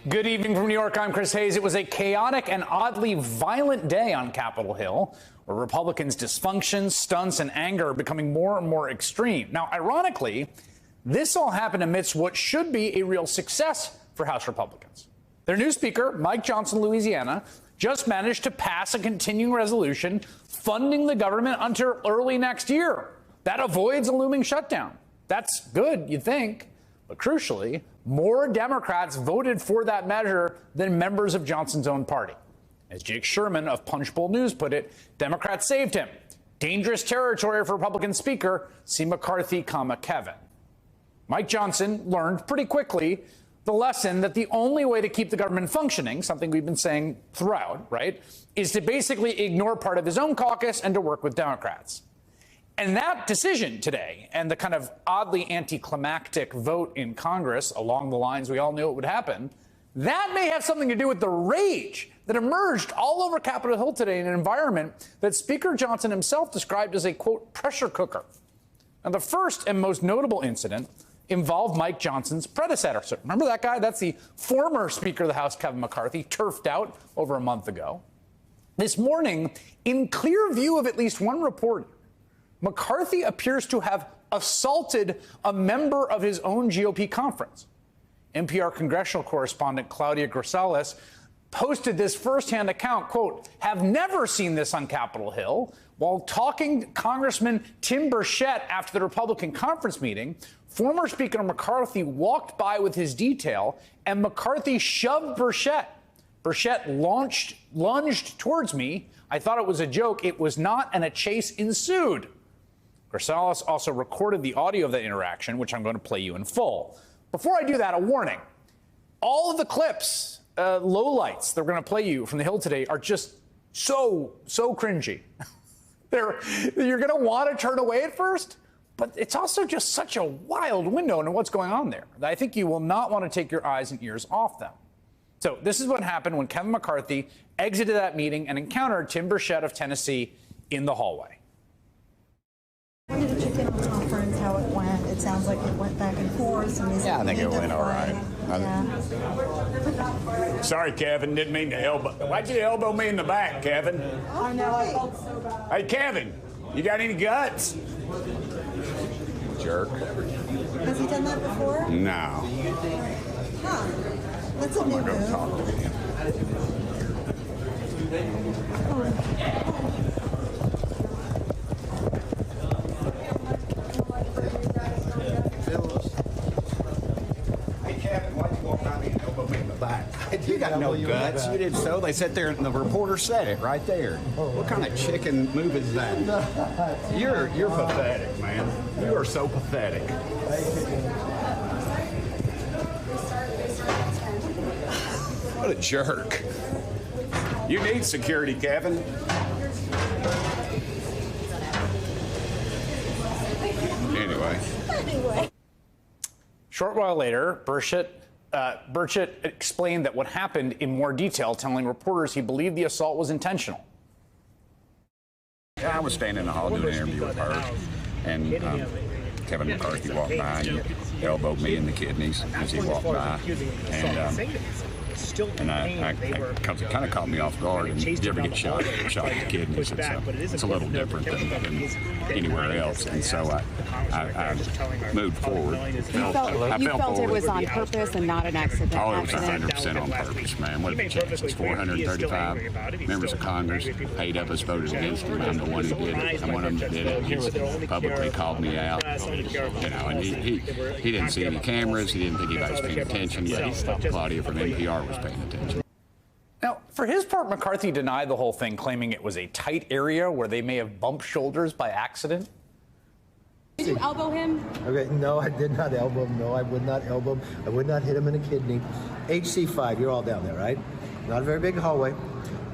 Good evening from New York. I'm Chris Hayes. It was a chaotic and oddly violent day on Capitol Hill, where Republicans' dysfunction, stunts, and anger are becoming more and more extreme. Now, ironically, this all happened amidst what should be a real success for House Republicans. Their new Speaker, Mike Johnson, Louisiana, just managed to pass a continuing resolution funding the government until early next year. That avoids a looming shutdown. That's good, you'd think. But crucially, more Democrats voted for that measure than members of Johnson's own party. As Jake Sherman of Punchbowl News put it, Democrats saved him. Dangerous territory for Republican Speaker, see McCarthy, Kevin. Mike Johnson learned pretty quickly the lesson that the only way to keep the government functioning, something we've been saying throughout, right, is to basically ignore part of his own caucus and to work with Democrats. And that decision today and the kind of oddly anticlimactic vote in Congress along the lines we all knew it would happen, that may have something to do with the rage that emerged all over Capitol Hill today in an environment that Speaker Johnson himself described as a, quote, pressure cooker. Now, the first and most notable incident involved Mike Johnson's predecessor. Remember that guy? That's the former Speaker of the House, Kevin McCarthy, turfed out over a month ago. This morning, in clear view of at least one reporter, McCarthy appears to have assaulted a member of his own GOP conference. NPR congressional correspondent Claudia Grisales posted this firsthand account, quote, have never seen this on Capitol Hill. While talking to Congressman Tim Burchett after the Republican conference meeting, former Speaker McCarthy walked by with his detail, and McCarthy shoved Burchett. Burchett lunged towards me. I thought it was a joke. It was not, and a chase ensued. Grisales also recorded the audio of that interaction, which I'm going to play you in full. Before I do that, a warning. All of the clips, lowlights that we're going to play you from the Hill today are just so cringy. You're going to want to turn away at first, but it's also just such a wild window into what's going on there that I think you will not want to take your eyes and ears off them. So this is what happened when Kevin McCarthy exited that meeting and encountered Tim Burchett of Tennessee in the hallway. What did you think of the conference, how it went? It sounds like it went back and forth. Yeah, I think it went all right. Yeah. Sorry, Kevin, didn't mean to elbow. Why'd you elbow me in the back, Kevin? I know, I felt so bad. Hey, Kevin, you got any guts? Jerk. Has he done that before? No. Huh. That's a new I'm going to move. talk to him. You got no guts. You did so. They sat there and the reporter said it right there. What kind of chicken move is that? You're pathetic, man. You are so pathetic. What a jerk. You need security, Kevin. Anyway. Short while later, Burchett explained that what happened in more detail, telling reporters he believed the assault was intentional. I was standing in the hall doing an interview with her, and Kevin McCarthy walked by and elbowed me in the kidneys as he walked by. And it kind of caught me off guard. And did you ever get shot in the kidneys? It's a little different than anywhere else. And so I moved forward. You felt it was on purpose and not an accident? Oh, it was 100% on purpose, man. What are the chances? 435 members of Congress, 8 of us voted against him. I'm the one who did it. I'm one of them that did it. He's publicly called me out. You know, and he didn't see any cameras. He didn't think anybody was paying attention. But Claudia from NPR was paying attention. Now, for his part, McCarthy denied the whole thing, claiming it was a tight area where they may have bumped shoulders by accident. Did you elbow him? Okay, no, I did not elbow him. No, I would not elbow him. I would not hit him in the kidney. HC5, you're all down there, right? Not a very big hallway.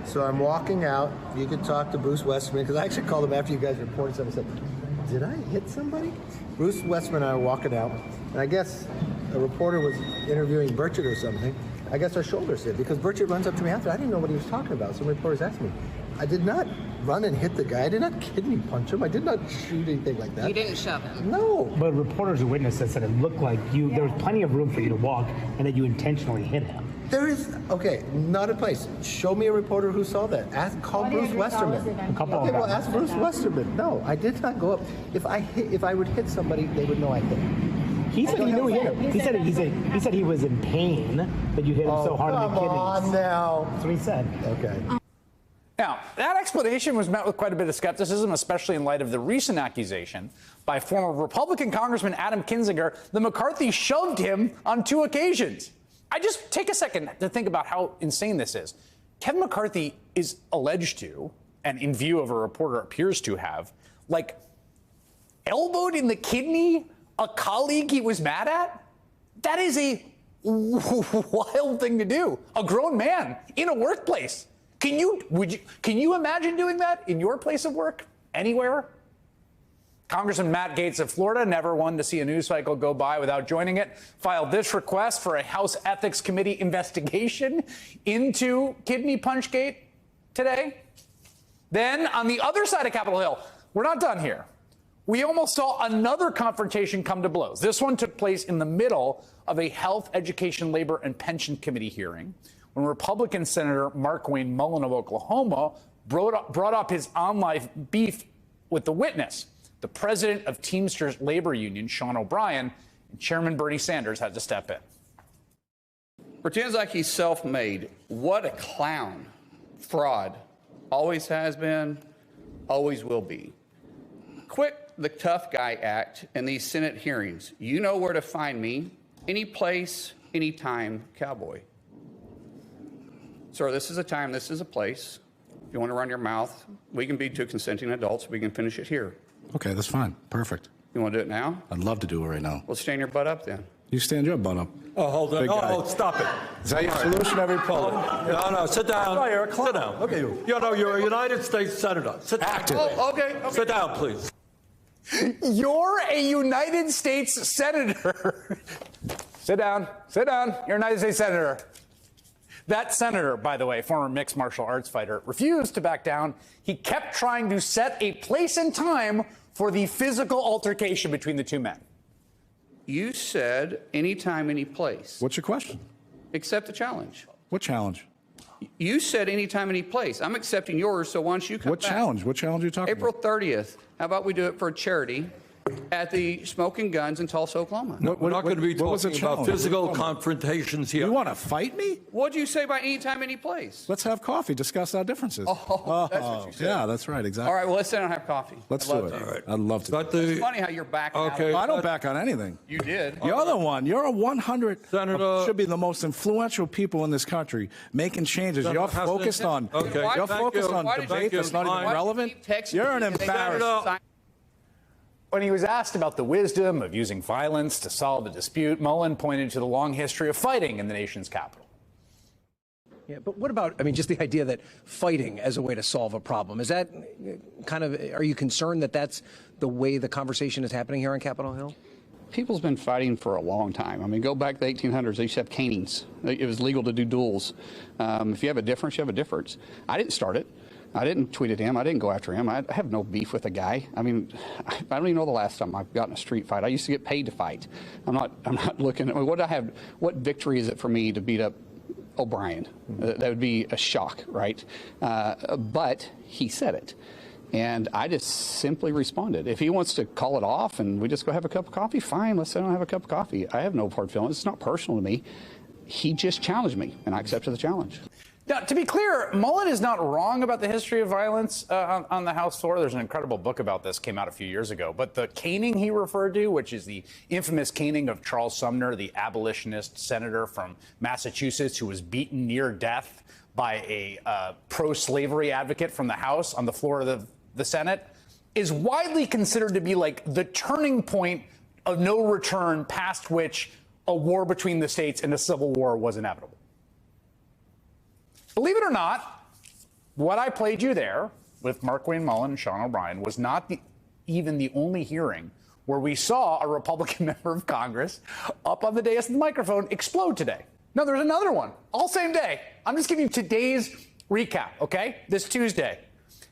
So I'm walking out. You could talk to Bruce Westerman, because I actually called him after you guys reported something. I said, did I hit somebody? Bruce Westerman and I were walking out, and I guess a reporter was interviewing Burchett or something. I guess our shoulders hit, because Burchett runs up to me after. I didn't know what he was talking about. Some reporters asked me. I did not run and hit the guy. I did not kidney punch him. I did not shoot anything like that. You didn't shove him. No. But reporters who witnessed this said it looked like there was plenty of room for you to walk and that you intentionally hit him. There is, okay, not a place. Show me a reporter who saw that. Call Bruce Westerman. A couple Okay, of well, them. ask Bruce Westerman. No, I did not go up. If I would hit somebody, they would know I hit him. He said he knew he hit him. He said he was in pain that you hit him so hard in the kidneys. Come on now. That's what he said. Okay. Now, that explanation was met with quite a bit of skepticism, especially in light of the recent accusation by former Republican Congressman Adam Kinzinger that McCarthy shoved him on 2 occasions. I just take a second to think about how insane this is. Kevin McCarthy is alleged to, and in view of a reporter appears to have, like, elbowed in the kidney a colleague he was mad at? That is a wild thing to do. A grown man in a workplace. Can you imagine doing that in your place of work? Anywhere? Congressman Matt Gaetz of Florida, never one to see a news cycle go by without joining it, filed this request for a House Ethics Committee investigation into Kidney Punchgate today. Then, on the other side of Capitol Hill, we're not done here. We almost saw another confrontation come to blows. This one took place in the middle of a Health, Education, Labor, and Pension Committee hearing when Republican Senator Markwayne Mullin of Oklahoma brought up his online beef with the witness. The president of Teamsters Labor Union, Sean O'Brien, and Chairman Bernie Sanders had to step in. Pretends like he's self-made. What a clown. Fraud. Always has been, always will be. Quit the tough guy act in these Senate hearings. You know where to find me. Any place, anytime, cowboy. Sir, this is a time, this is a place. If you want to run your mouth, we can be 2 consenting adults. We can finish it here. Okay, that's fine. Perfect. You want to do it now? I'd love to do it right now. Well, stand your butt up then. You stand your butt up. Oh, hold on. Big guy. Oh, stop it. Is that your solution every problem? No, sit down. Oh, you're a clown. Sit down. Look at you. You're a United States Senator. Sit down. Active. Oh, okay. Sit down, please. You're a United States Senator. Sit down. Sit down. You're a United States Senator. That senator, by the way, former mixed martial arts fighter, refused to back down. He kept trying to set a place and time for the physical altercation between the 2 men. You said anytime, any place. What's your question? Accept the challenge. What challenge? You said anytime, any place. I'm accepting yours, so why don't you come What back? challenge? What challenge are you talking April about? 30th. How about we do it for a charity at the Smoking Guns in Tulsa, Oklahoma? No, we're not going to be what was the talking about challenge? physical confrontations here. You want to fight me? What'd you say by anytime, any place? Let's have coffee, discuss our differences. Oh, that's what you said. Yeah, that's right, exactly. All right, well, let's sit down and have coffee. Let's I'd do love it. to. All right. I'd love to. But It's funny how you're backing out. Okay. I don't back on anything. You did. You're the one. You're a 100. Senator- Should be the most influential people in this country making changes. Senator You're Haslund- focused on. Okay. You're Thank focused you. on Why did you- debate that's not Why even did you relevant. keep texting You're an me and they got embarrassment. When he was asked about the wisdom of using violence to solve a dispute, Mullin pointed to the long history of fighting in the nation's capital. Yeah, but what about, I mean, just the idea that fighting as a way to solve a problem, is that kind of, are you concerned that that's the way the conversation is happening here on Capitol Hill? People's been fighting for a long time. I mean, go back to the 1800s, they used to have canings. It was legal to do duels. If you have a difference, you have a difference. I didn't start it. I didn't tweet at him. I didn't go after him. I have no beef with a guy. I mean, I don't even know the last time I've gotten a street fight. I used to get paid to fight. I'm not looking at what victory is it for me to beat up O'Brien? That would be a shock, right? But he said it. And I just simply responded. If he wants to call it off and we just go have a cup of coffee, fine, let's sit down and have a cup of coffee. I have no hard feelings. It's not personal to me. He just challenged me, and I accepted the challenge. Now, to be clear, Mullin is not wrong about the history of violence on the House floor. There's an incredible book about this, came out a few years ago. But the caning he referred to, which is the infamous caning of Charles Sumner, the abolitionist senator from Massachusetts who was beaten near death by a pro-slavery advocate from the House on the floor of the Senate, is widely considered to be like the turning point of no return past which a war between the states and a civil war was inevitable. Believe it or not, what I played you there with Markwayne Mullin and Sean O'Brien was not even the only hearing where we saw a Republican member of Congress up on the dais of the microphone explode today. No, there's another one, all same day. I'm just giving you today's recap, okay? This Tuesday.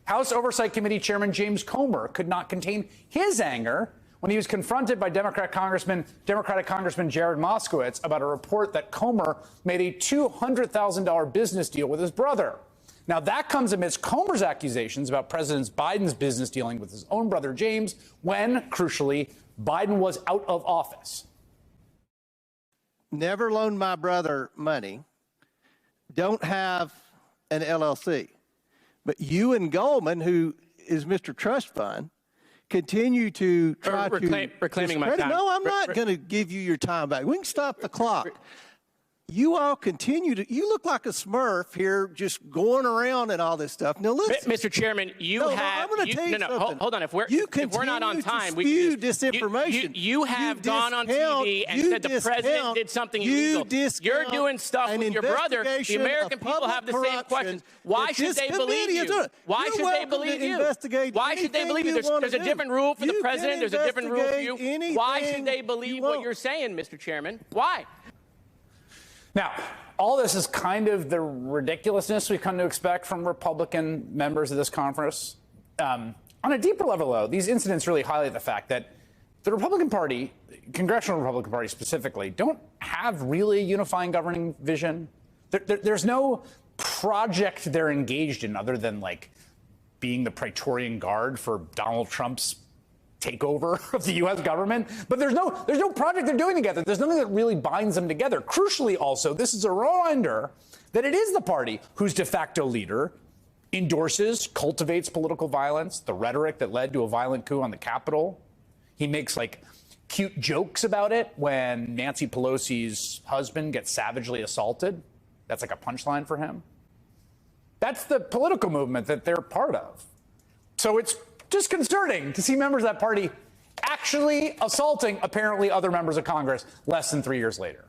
House Oversight Committee Chairman James Comer could not contain his anger when he was confronted by Democratic Congressman Jared Moskowitz about a report that Comer made a $200,000 business deal with his brother. Now, that comes amidst Comer's accusations about President Biden's business dealing with his own brother James when, crucially, Biden was out of office. Never loaned my brother money, don't have an LLC. But you and Goldman, who is Mr. Trust Fund, continue to try to reclaiming my time. No, I'm not going to give you your time back. We can stop the clock. You all continue to. You look like a Smurf here, just going around and all this stuff. Now, listen, Mr. Chairman, I'm going to tell you something. Hold on. If we're not on time, we spew disinformation. You have gone on TV and said the president did something illegal. You're doing stuff with your brother. The American people have the same questions. Why should they believe you? Why should they believe you? Why should they believe you? There's a different rule for the president. There's a different rule for you. Why should they believe what you're saying, Mr. Chairman? Why? Now, all this is kind of the ridiculousness we've come to expect from Republican members of this conference. On a deeper level, though, these incidents really highlight the fact that the Republican Party, Congressional Republican Party specifically, don't have really a unifying governing vision. There's no project they're engaged in other than, like, being the Praetorian Guard for Donald Trump's takeover of the U.S. government. But there's no project they're doing together. There's nothing that really binds them together. Crucially, also, this is a reminder that it is the party whose de facto leader endorses, cultivates political violence, the rhetoric that led to a violent coup on the Capitol. He makes, like, cute jokes about it when Nancy Pelosi's husband gets savagely assaulted. That's like a punchline for him. That's the political movement that they're part of. So it's disconcerting to see members of that party actually assaulting, apparently, other members of Congress less than 3 years later.